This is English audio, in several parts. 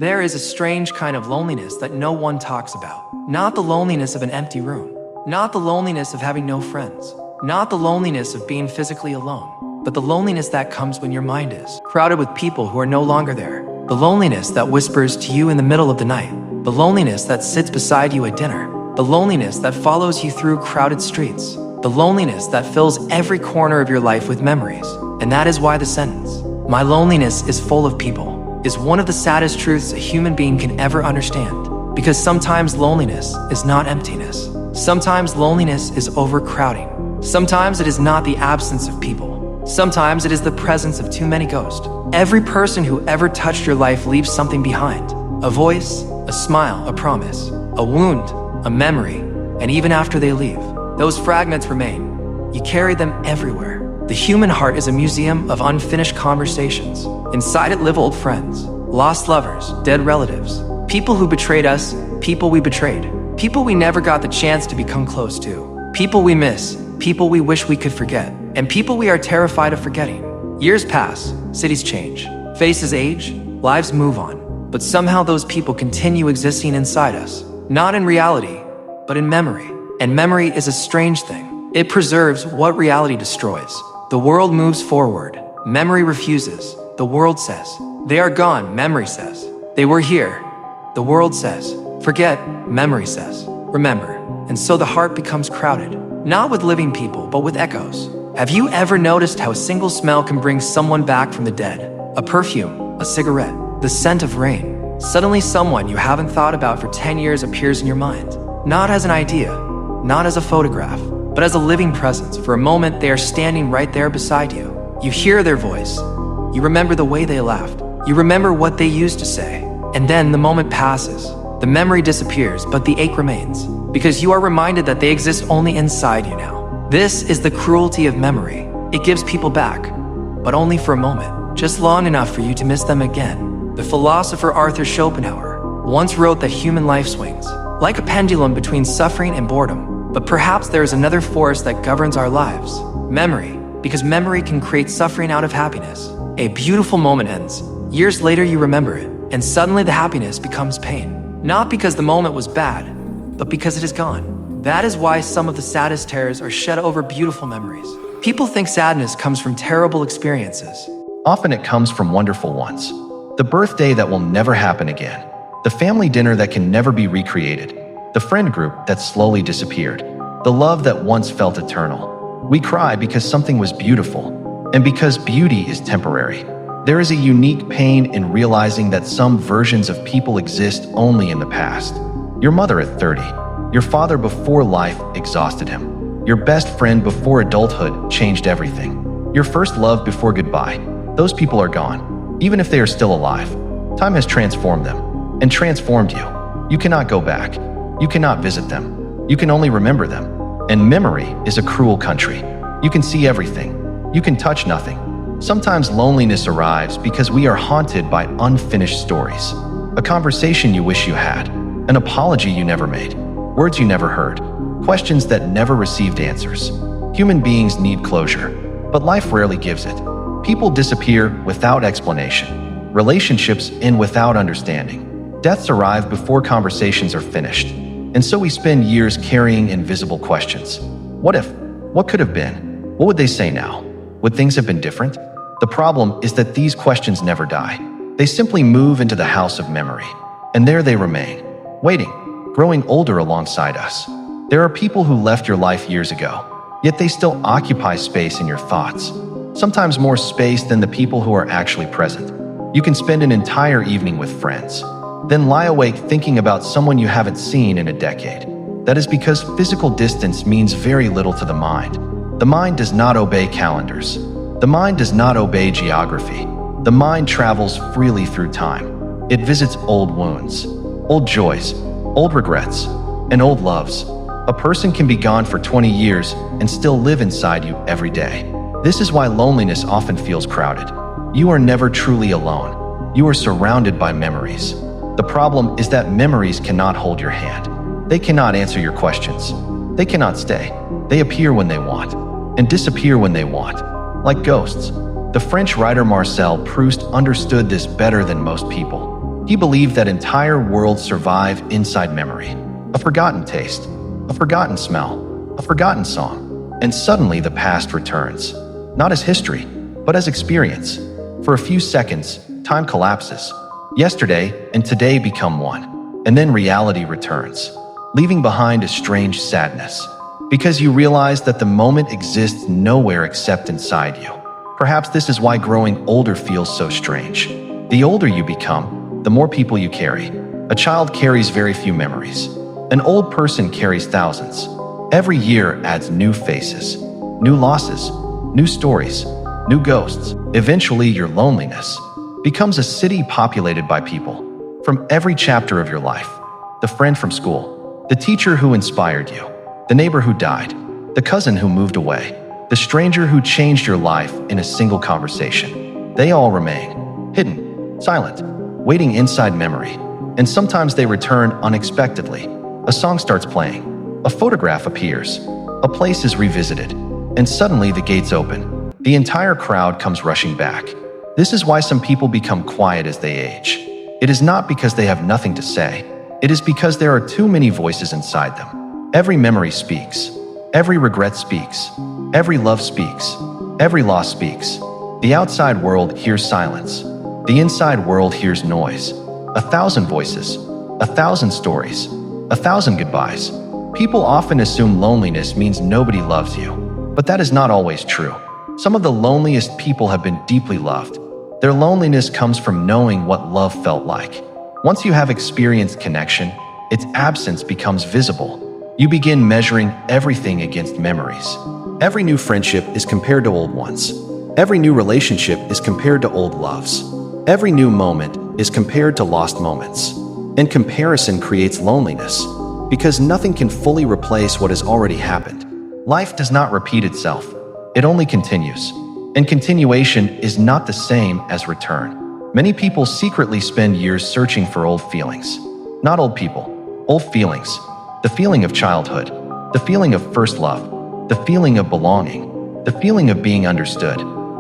There is a strange kind of loneliness that no one talks about. Not the loneliness of an empty room. Not the loneliness of having no friends. Not the loneliness of being physically alone. But the loneliness that comes when your mind is crowded with people who are no longer there. The loneliness that whispers to you in the middle of the night. The loneliness that sits beside you at dinner. The loneliness that follows you through crowded streets. The loneliness that fills every corner of your life with memories. And that is why the sentence, "My loneliness is full of people," is one of the saddest truths a human being can ever understand. Because sometimes loneliness is not emptiness. Sometimes loneliness is overcrowding. Sometimes it is not the absence of people. Sometimes it is the presence of too many ghosts. Every person who ever touched your life leaves something behind. A voice, a smile, a promise, a wound, a memory. And even after they leave, those fragments remain. You carry them everywhere. The human heart is a museum of unfinished conversations. Inside it live old friends, lost lovers, dead relatives, people who betrayed us, people we betrayed, people we never got the chance to become close to, people we miss, people we wish we could forget, and people we are terrified of forgetting. Years pass, cities change, faces age, lives move on, but somehow those people continue existing inside us. Not in reality, but in memory. And memory is a strange thing. It preserves what reality destroys. The world moves forward. Memory refuses. The world says, "They are gone," memory says. "They were here." The world says, "Forget," memory says, "Remember." And so the heart becomes crowded, not with living people, but with echoes. Have you ever noticed how a single smell can bring someone back from the dead? A perfume, a cigarette, the scent of rain. Suddenly someone you haven't thought about for 10 years appears in your mind. Not as an idea, not as a photograph, but as a living presence. For a moment, they are standing right there beside you. You hear their voice. You remember the way they laughed. You remember what they used to say. And then the moment passes. The memory disappears, but the ache remains. Because you are reminded that they exist only inside you now. This is the cruelty of memory. It gives people back, but only for a moment. Just long enough for you to miss them again. The philosopher Arthur Schopenhauer once wrote that human life swings like a pendulum between suffering and boredom. But perhaps there is another force that governs our lives. Memory. Because memory can create suffering out of happiness. A beautiful moment ends. Years later you remember it, and suddenly the happiness becomes pain. Not because the moment was bad, but because it is gone. That is why some of the saddest tears are shed over beautiful memories. People think sadness comes from terrible experiences. Often it comes from wonderful ones. The birthday that will never happen again. The family dinner that can never be recreated. The friend group that slowly disappeared. The love that once felt eternal. We cry because something was beautiful, and because beauty is temporary. There is a unique pain in realizing that some versions of people exist only in the past. Your mother at 30. Your father before life exhausted him. Your best friend before adulthood changed everything. Your first love before goodbye. Those people are gone, even if they are still alive. Time has transformed them, and transformed you. You cannot go back. You cannot visit them. You can only remember them. And memory is a cruel country. You can see everything. You can touch nothing. Sometimes loneliness arrives because we are haunted by unfinished stories. A conversation you wish you had. An apology you never made. Words you never heard. Questions that never received answers. Human beings need closure, but life rarely gives it. People disappear without explanation. Relationships end without understanding. Deaths arrive before conversations are finished. And so we spend years carrying invisible questions. What if? What could have been? What would they say now? Would things have been different? The problem is that these questions never die. They simply move into the house of memory. And there they remain, waiting, growing older alongside us. There are people who left your life years ago, yet they still occupy space in your thoughts. Sometimes more space than the people who are actually present. You can spend an entire evening with friends, then lie awake thinking about someone you haven't seen in a decade. That is because physical distance means very little to the mind. The mind does not obey calendars. The mind does not obey geography. The mind travels freely through time. It visits old wounds, old joys, old regrets, and old loves. A person can be gone for 20 years and still live inside you every day. This is why loneliness often feels crowded. You are never truly alone. You are surrounded by memories. The problem is that memories cannot hold your hand. They cannot answer your questions. They cannot stay. They appear when they want, and disappear when they want, like ghosts. The French writer Marcel Proust understood this better than most people. He believed that entire worlds survive inside memory. A forgotten taste, a forgotten smell, a forgotten song, and suddenly the past returns. Not as history, but as experience. For a few seconds, time collapses. Yesterday and today become one, and then reality returns, leaving behind a strange sadness, because you realize that the moment exists nowhere except inside you. Perhaps this is why growing older feels so strange. The older you become, the more people you carry. A child carries very few memories. An old person carries thousands. Every year adds new faces, new losses, new stories, new ghosts. Eventually, your loneliness becomes a city populated by people from every chapter of your life. The friend from school, the teacher who inspired you, the neighbor who died, the cousin who moved away, the stranger who changed your life in a single conversation. They all remain hidden, silent, waiting inside memory. And sometimes they return unexpectedly. A song starts playing, a photograph appears, a place is revisited, and suddenly the gates open. The entire crowd comes rushing back. This is why some people become quiet as they age. It is not because they have nothing to say. It is because there are too many voices inside them. Every memory speaks. Every regret speaks. Every love speaks. Every loss speaks. The outside world hears silence. The inside world hears noise. 1,000 voices. 1,000 stories. 1,000 goodbyes. People often assume loneliness means nobody loves you. But that is not always true. Some of the loneliest people have been deeply loved. Their loneliness comes from knowing what love felt like. Once you have experienced connection, its absence becomes visible. You begin measuring everything against memories. Every new friendship is compared to old ones. Every new relationship is compared to old loves. Every new moment is compared to lost moments. And comparison creates loneliness, because nothing can fully replace what has already happened. Life does not repeat itself. It only continues. And continuation is not the same as return. Many people secretly spend years searching for old feelings. Not old people, old feelings. The feeling of childhood, the feeling of first love, the feeling of belonging, the feeling of being understood.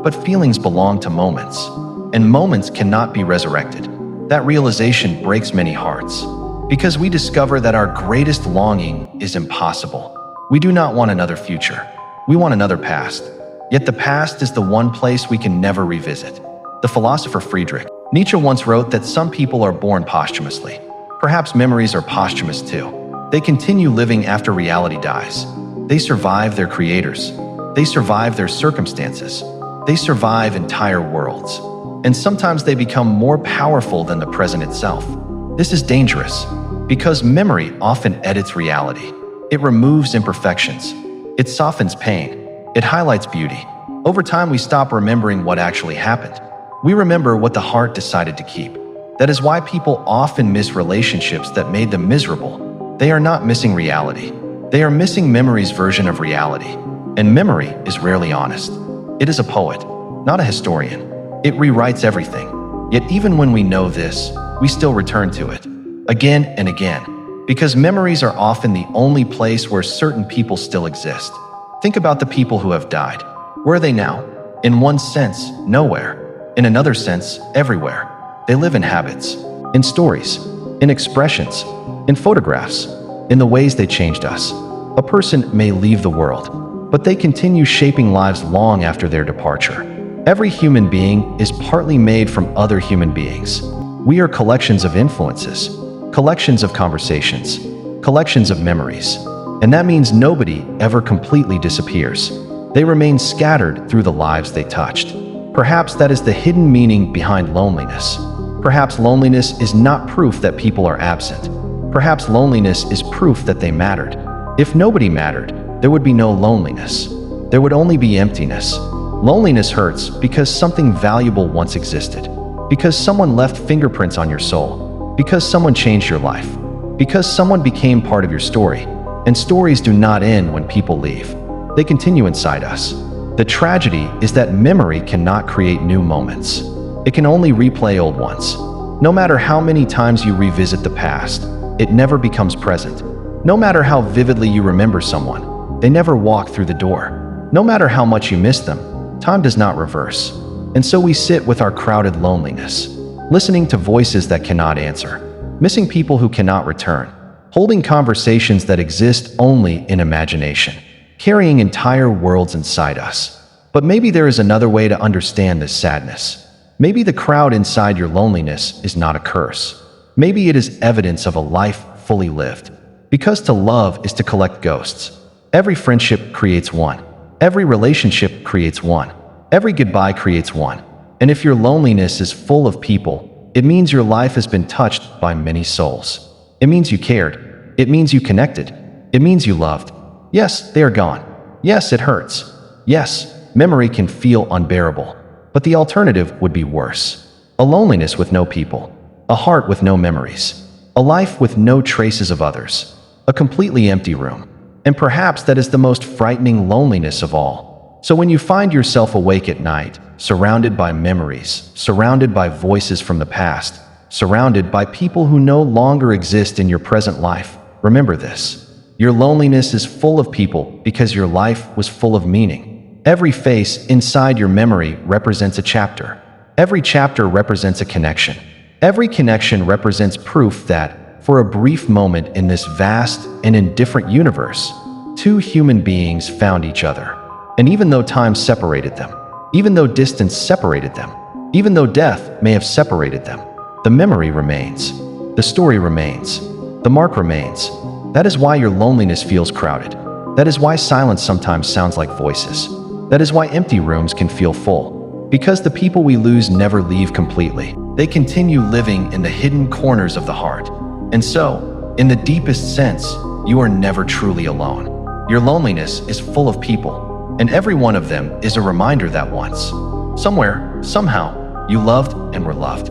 But feelings belong to moments, and moments cannot be resurrected. That realization breaks many hearts, because we discover that our greatest longing is impossible. We do not want another future. We want another past. Yet the past is the one place we can never revisit. The philosopher Friedrich Nietzsche once wrote that some people are born posthumously. Perhaps memories are posthumous too. They continue living after reality dies. They survive their creators. They survive their circumstances. They survive entire worlds. And sometimes they become more powerful than the present itself. This is dangerous, because memory often edits reality. It removes imperfections. It softens pain. It highlights beauty. Over time, we stop remembering what actually happened. We remember what the heart decided to keep. That is why people often miss relationships that made them miserable. They are not missing reality. They are missing memory's version of reality. And memory is rarely honest. It is a poet, not a historian. It rewrites everything. Yet even when we know this, we still return to it, again and again, because memories are often the only place where certain people still exist. Think about the people who have died. Where are they now? In one sense, nowhere. In another sense, everywhere. They live in habits, in stories, in expressions, in photographs, in the ways they changed us. A person may leave the world, but they continue shaping lives long after their departure. Every human being is partly made from other human beings. We are collections of influences, collections of conversations, collections of memories. And that means nobody ever completely disappears. They remain scattered through the lives they touched. Perhaps that is the hidden meaning behind loneliness. Perhaps loneliness is not proof that people are absent. Perhaps loneliness is proof that they mattered. If nobody mattered, there would be no loneliness. There would only be emptiness. Loneliness hurts because something valuable once existed. Because someone left fingerprints on your soul. Because someone changed your life. Because someone became part of your story. And stories do not end when people leave. They continue inside us. The tragedy is that memory cannot create new moments. It can only replay old ones. No matter how many times you revisit the past, it never becomes present. No matter how vividly you remember someone, they never walk through the door. No matter how much you miss them, time does not reverse. And so we sit with our crowded loneliness. listening to voices that cannot answer, missing people who cannot return, holding conversations that exist only in imagination, carrying entire worlds inside us. But maybe there is another way to understand this sadness. Maybe the crowd inside your loneliness is not a curse. Maybe it is evidence of a life fully lived. Because to love is to collect ghosts. Every friendship creates one. Every relationship creates one. Every goodbye creates one. And if your loneliness is full of people, it means your life has been touched by many souls. It means you cared. It means you connected. It means you loved. Yes, they are gone. Yes, it hurts. Yes, memory can feel unbearable. But the alternative would be worse. A loneliness with no people. A heart with no memories. A life with no traces of others. A completely empty room. And perhaps that is the most frightening loneliness of all. So when you find yourself awake at night, surrounded by memories, surrounded by voices from the past, surrounded by people who no longer exist in your present life, remember this. Your loneliness is full of people because your life was full of meaning. Every face inside your memory represents a chapter. Every chapter represents a connection. Every connection represents proof that, for a brief moment in this vast and indifferent universe, two human beings found each other. And even though time separated them, even though distance separated them, even though death may have separated them, the memory remains. The story remains. The mark remains. That is why your loneliness feels crowded. That is why silence sometimes sounds like voices. That is why empty rooms can feel full. Because the people we lose never leave completely. They continue living in the hidden corners of the heart. And so, in the deepest sense, you are never truly alone. Your loneliness is full of people, and every one of them is a reminder that once, somewhere, somehow, you loved and were loved.